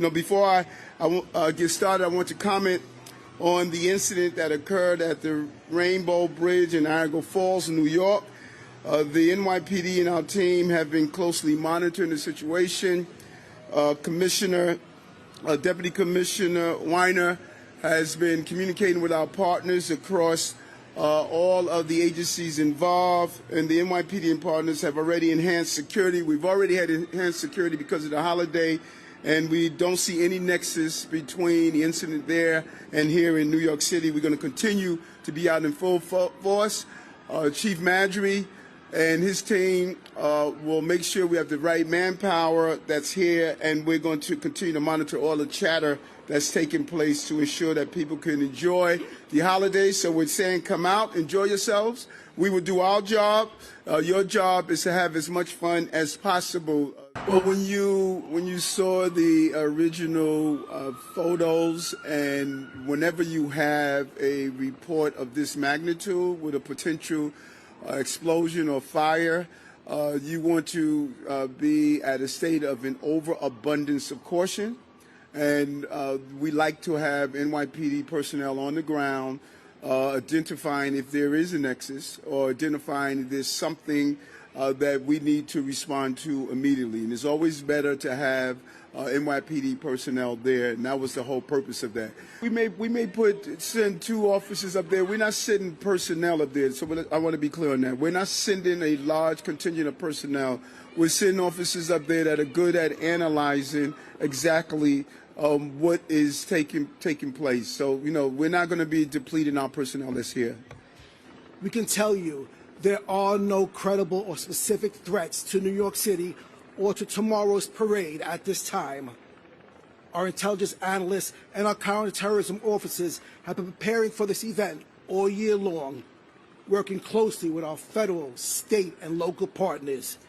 Before I get started, I want to comment on the incident that occurred at the Rainbow Bridge in Niagara Falls, New York. The NYPD and our team have been closely monitoring the situation. Deputy Commissioner Weiner has been communicating with our partners across all of the agencies involved, and the NYPD and partners have already enhanced security. We've already had enhanced security because of the holiday, and we don't see any nexus between the incident there and here in New York City. We're going to continue to be out in full force. Chief Marjorie and his team will make sure we have the right manpower that's here, and we're going to continue to monitor all the chatter that's taking place to ensure that people can enjoy the holidays. So we're saying come out, enjoy yourselves. We will do our job. Your job is to have as much fun as possible. Well, when you saw the original photos, and whenever you have a report of this magnitude with a potential explosion or fire, you want to be at a state of an overabundance of caution. And we like to have NYPD personnel on the ground identifying if there is a nexus or identifying if there's something that we need to respond to immediately. And it's always better to have NYPD personnel there, and that was the whole purpose of that. We may send 2 officers up there. We're not sending personnel up there, so I want to be clear on that. We're not sending a large contingent of personnel. We're sending officers up there that are good at analyzing exactly what is taking place. So, we're not going to be depleting our personnel that's here. We can tell you there are no credible or specific threats to New York City or to tomorrow's parade at this time. Our intelligence analysts and our counterterrorism officers have been preparing for this event all year long, working closely with our federal, state, and local partners.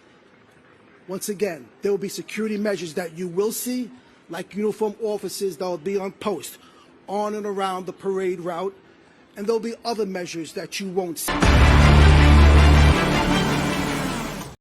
Once again, there will be security measures that you will see, like uniformed officers that will be on post on and around the parade route, and there'll be other measures that you won't see.